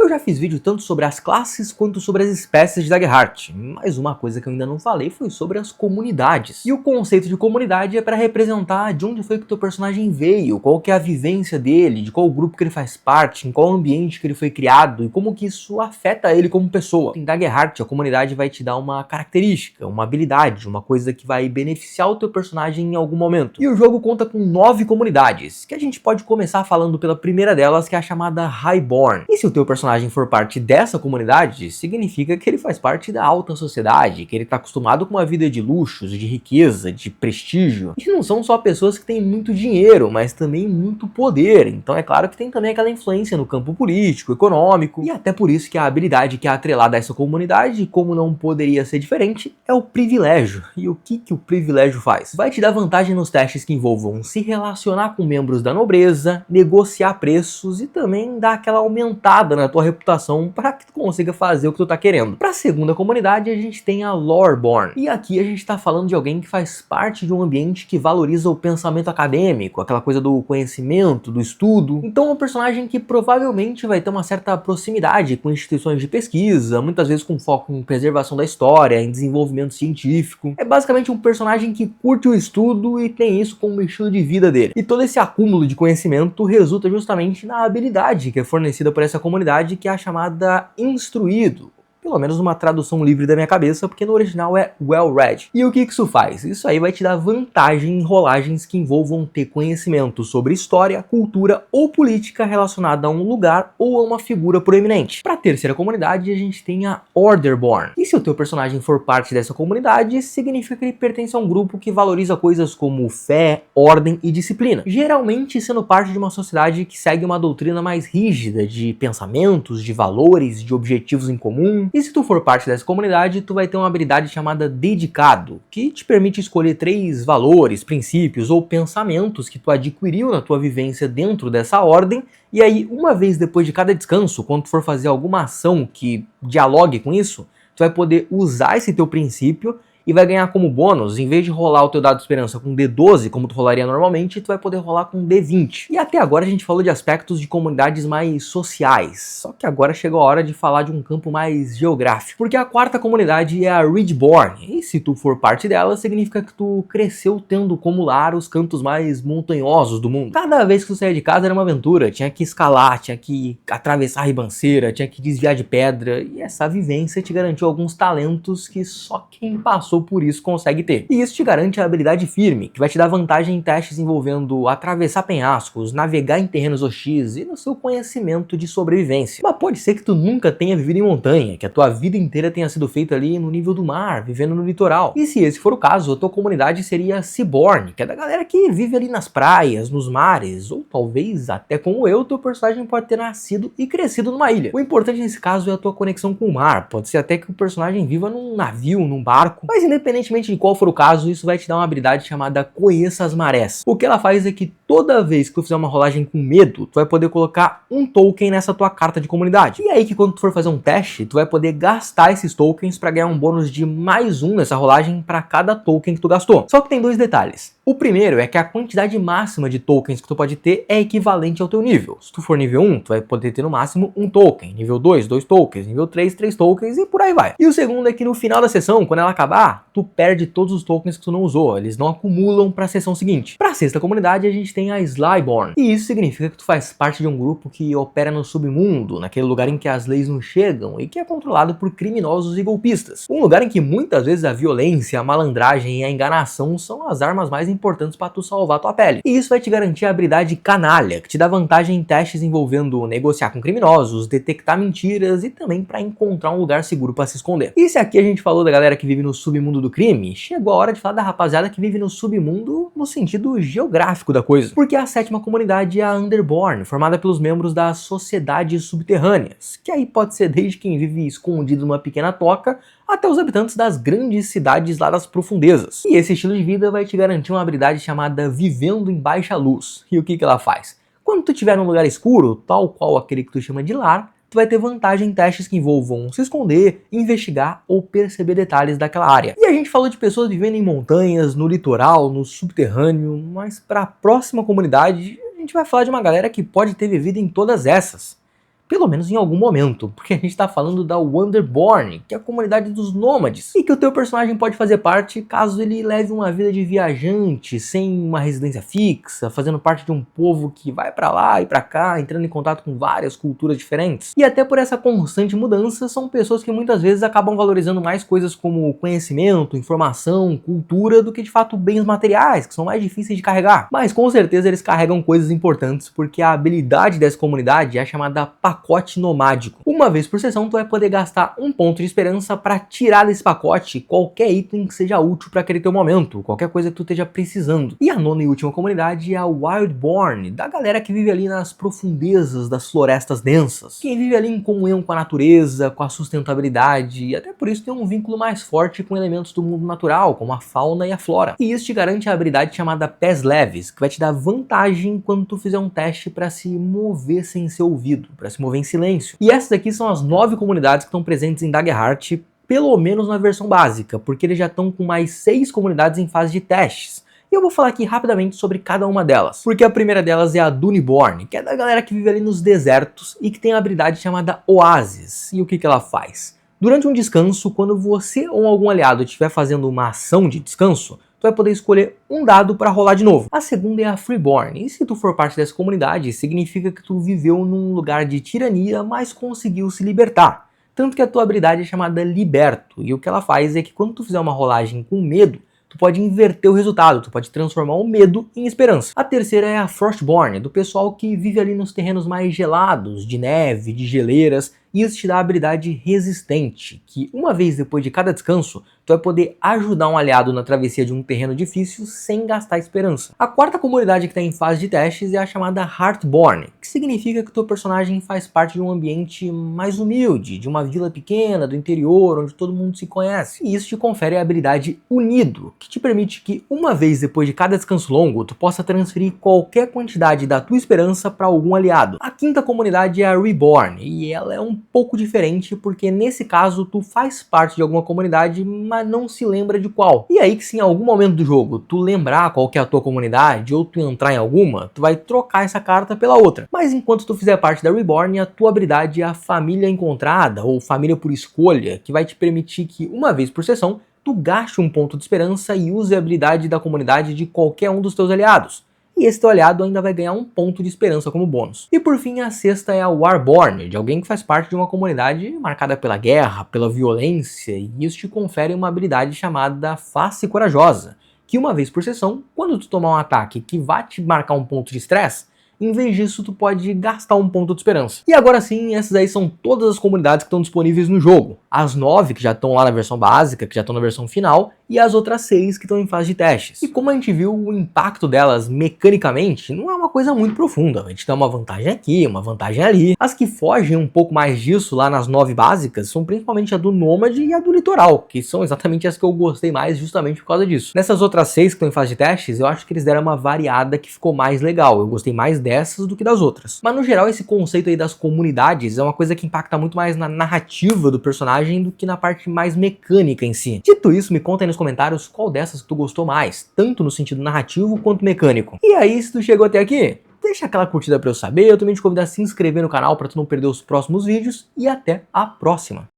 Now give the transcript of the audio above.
Eu já fiz vídeo tanto sobre as classes quanto sobre as espécies de Daggerheart, mas uma coisa que eu ainda não falei foi sobre as comunidades. E o conceito de comunidade é para representar de onde foi que o teu personagem veio, qual que é a vivência dele, de qual grupo que ele faz parte, em qual ambiente que ele foi criado e como que isso afeta ele como pessoa. Em Daggerheart, a comunidade vai te dar uma característica, uma habilidade, uma coisa que vai beneficiar o teu personagem em algum momento. E o jogo conta com 9 comunidades, que a gente pode começar falando pela primeira delas, que é a chamada Highborn. E se o teu personagem for parte dessa comunidade, significa que ele faz parte da alta sociedade, que ele está acostumado com uma vida de luxos, de riqueza, de prestígio. E não são só pessoas que têm muito dinheiro, mas também muito poder. Então é claro que tem também aquela influência no campo político, econômico, e até por isso que a habilidade que é atrelada a essa comunidade, como não poderia ser diferente, é o privilégio. E o que o privilégio faz? Vai te dar vantagem nos testes que envolvam se relacionar com membros da nobreza, negociar preços e também dar aquela aumentada na tua reputação para que tu consiga fazer o que tu tá querendo. Para a segunda comunidade a gente tem a Loreborn, e aqui a gente tá falando de alguém que faz parte de um ambiente que valoriza o pensamento acadêmico, aquela coisa do conhecimento, do estudo. Então é um personagem que provavelmente vai ter uma certa proximidade com instituições de pesquisa, muitas vezes com foco em preservação da história, em desenvolvimento científico. É basicamente um personagem que curte o estudo e tem isso como estilo de vida dele. E todo esse acúmulo de conhecimento resulta justamente na habilidade que é fornecida por essa comunidade, que é a chamada Instruído. Pelo menos uma tradução livre da minha cabeça, porque no original é well-read. E o que isso faz? Isso aí vai te dar vantagem em rolagens que envolvam ter conhecimento sobre história, cultura ou política relacionada a um lugar ou a uma figura proeminente. Para a terceira comunidade, a gente tem a Orderborn. E se o teu personagem for parte dessa comunidade, significa que ele pertence a um grupo que valoriza coisas como fé, ordem e disciplina. Geralmente sendo parte de uma sociedade que segue uma doutrina mais rígida de pensamentos, de valores, de objetivos em comum. E se tu for parte dessa comunidade, tu vai ter uma habilidade chamada Dedicado, que te permite escolher 3 valores, princípios ou pensamentos que tu adquiriu na tua vivência dentro dessa ordem, e aí uma vez depois de cada descanso, quando tu for fazer alguma ação que dialogue com isso, tu vai poder usar esse teu princípio e vai ganhar como bônus, em vez de rolar o teu dado de esperança com D12, como tu rolaria normalmente, tu vai poder rolar com D20. E até agora a gente falou de aspectos de comunidades mais sociais, só que agora chegou a hora de falar de um campo mais geográfico, porque a quarta comunidade é a Ridgeborn, e se tu for parte dela, significa que tu cresceu tendo como lar os cantos mais montanhosos do mundo. Cada vez que tu saía de casa era uma aventura, tinha que escalar, tinha que atravessar a ribanceira, tinha que desviar de pedra, e essa vivência te garantiu alguns talentos que só quem passou por isso consegue ter. E isso te garante a habilidade firme, que vai te dar vantagem em testes envolvendo atravessar penhascos, navegar em terrenos hostis e no seu conhecimento de sobrevivência. Mas pode ser que tu nunca tenha vivido em montanha, que a tua vida inteira tenha sido feita ali no nível do mar, vivendo no litoral. E se esse for o caso, a tua comunidade seria Seaborn, que é da galera que vive ali nas praias, nos mares, ou talvez até como eu, teu personagem pode ter nascido e crescido numa ilha. O importante nesse caso é a tua conexão com o mar, pode ser até que o personagem viva num navio, num barco, mas independentemente de qual for o caso, isso vai te dar uma habilidade chamada Conheça as Marés. O que ela faz é que toda vez que tu fizer uma rolagem com medo, tu vai poder colocar um token nessa tua carta de comunidade. E aí que quando tu for fazer um teste, tu vai poder gastar esses tokens para ganhar um bônus de +1 nessa rolagem para cada token que tu gastou. Só que tem 2 detalhes. O primeiro é que a quantidade máxima de tokens que tu pode ter é equivalente ao teu nível. Se tu for nível 1, tu vai poder ter no máximo 1 token. Nível 2, 2 tokens. Nível 3, 3 tokens e por aí vai. E o segundo é que no final da sessão, quando ela acabar, tu perde todos os tokens que tu não usou. Eles não acumulam para a sessão seguinte. Para a sexta comunidade, a gente tem a Slyborn. E isso significa que tu faz parte de um grupo que opera no submundo, naquele lugar em que as leis não chegam e que é controlado por criminosos e golpistas. Um lugar em que muitas vezes a violência, a malandragem e a enganação são as armas mais importantes para tu salvar tua pele. E isso vai te garantir a habilidade Canalha, que te dá vantagem em testes envolvendo negociar com criminosos, detectar mentiras e também para encontrar um lugar seguro para se esconder. E se aqui a gente falou da galera que vive no submundo do crime, chegou a hora de falar da rapaziada que vive no submundo no sentido geográfico da coisa. Porque a sétima comunidade é a Underborn, formada pelos membros das sociedades subterrâneas, que aí pode ser desde quem vive escondido numa pequena toca até os habitantes das grandes cidades lá das profundezas. E esse estilo de vida vai te garantir uma habilidade chamada Vivendo em Baixa Luz. E o que ela faz? Quando tu estiver num lugar escuro, tal qual aquele que tu chama de lar, tu vai ter vantagem em testes que envolvam se esconder, investigar ou perceber detalhes daquela área. E a gente falou de pessoas vivendo em montanhas, no litoral, no subterrâneo, mas para a próxima comunidade a gente vai falar de uma galera que pode ter vivido em todas essas. Pelo menos em algum momento, porque a gente tá falando da Wanderborn, que é a comunidade dos nômades, e que o teu personagem pode fazer parte caso ele leve uma vida de viajante, sem uma residência fixa, fazendo parte de um povo que vai pra lá e pra cá, entrando em contato com várias culturas diferentes. E até por essa constante mudança, são pessoas que muitas vezes acabam valorizando mais coisas como conhecimento, informação, cultura, do que de fato bens materiais, que são mais difíceis de carregar. Mas com certeza eles carregam coisas importantes, porque a habilidade dessa comunidade é a chamada pacote nomádico. Uma vez por sessão, tu vai poder gastar um ponto de esperança para tirar desse pacote qualquer item que seja útil para aquele teu momento, qualquer coisa que tu esteja precisando. E a nona e última comunidade é a Wildborn, da galera que vive ali nas profundezas das florestas densas. Quem vive ali em comunhão com a natureza, com a sustentabilidade, e até por isso tem um vínculo mais forte com elementos do mundo natural, como a fauna e a flora. E isso te garante a habilidade chamada Pés Leves, que vai te dar vantagem quando tu fizer um teste para se mover sem ser ouvido, para se mover em silêncio. E essas aqui são as 9 comunidades que estão presentes em Daggerheart, pelo menos na versão básica, porque eles já estão com mais 6 comunidades em fase de testes. E eu vou falar aqui rapidamente sobre cada uma delas, porque a primeira delas é a Duneborn, que é da galera que vive ali nos desertos e que tem a habilidade chamada Oasis. E o que ela faz? Durante um descanso, quando você ou algum aliado estiver fazendo uma ação de descanso, tu vai poder escolher um dado para rolar de novo. A segunda é a Freeborn, e se tu for parte dessa comunidade, significa que tu viveu num lugar de tirania, mas conseguiu se libertar. Tanto que a tua habilidade é chamada Liberto, e o que ela faz é que quando tu fizer uma rolagem com medo, tu pode inverter o resultado, tu pode transformar o medo em esperança. A terceira é a Frostborn, do pessoal que vive ali nos terrenos mais gelados, de neve, de geleiras, e isso te dá a habilidade Resistente, que uma vez depois de cada descanso, tu vai poder ajudar um aliado na travessia de um terreno difícil sem gastar esperança. A quarta comunidade que está em fase de testes é a chamada Heartborn, que significa que o teu personagem faz parte de um ambiente mais humilde, de uma vila pequena, do interior, onde todo mundo se conhece. E isso te confere a habilidade Unido, que te permite que uma vez depois de cada descanso longo, tu possa transferir qualquer quantidade da tua esperança para algum aliado. A quinta comunidade é a Reborn, e ela é um pouco diferente, porque nesse caso tu faz parte de alguma comunidade, mas não se lembra de qual. E aí que se em algum momento do jogo tu lembrar qual que é a tua comunidade, ou tu entrar em alguma, tu vai trocar essa carta pela outra. Mas enquanto tu fizer parte da Reborn, a tua habilidade é a Família Encontrada, ou Família por Escolha, que vai te permitir que uma vez por sessão, tu gaste um ponto de esperança e use a habilidade da comunidade de qualquer um dos teus aliados. E esse teu aliado ainda vai ganhar um ponto de esperança como bônus. E por fim, a sexta é a Warborn, de alguém que faz parte de uma comunidade marcada pela guerra, pela violência, e isso te confere uma habilidade chamada Face Corajosa, que uma vez por sessão, quando tu tomar um ataque que vai te marcar um ponto de estresse, em vez disso tu pode gastar um ponto de esperança. E agora sim, essas aí são todas as comunidades que estão disponíveis no jogo. As 9 que já estão lá na versão básica, que já estão na versão final, e as outras 6 que estão em fase de testes. E como a gente viu, o impacto delas mecanicamente não é uma coisa muito profunda. A gente tem uma vantagem aqui, uma vantagem ali. As que fogem um pouco mais disso lá nas 9 básicas são principalmente a do Nômade e a do Litoral, que são exatamente as que eu gostei mais justamente por causa disso. Nessas outras 6 que estão em fase de testes, eu acho que eles deram uma variada que ficou mais legal. Eu gostei mais dessas do que das outras. Mas no geral, esse conceito aí das comunidades é uma coisa que impacta muito mais na narrativa do personagem do que na parte mais mecânica em si. Dito isso, me conta aí nos comentários qual dessas que tu gostou mais, tanto no sentido narrativo quanto mecânico. E aí, se tu chegou até aqui, deixa aquela curtida pra eu saber, eu também te convido a se inscrever no canal pra tu não perder os próximos vídeos, e até a próxima!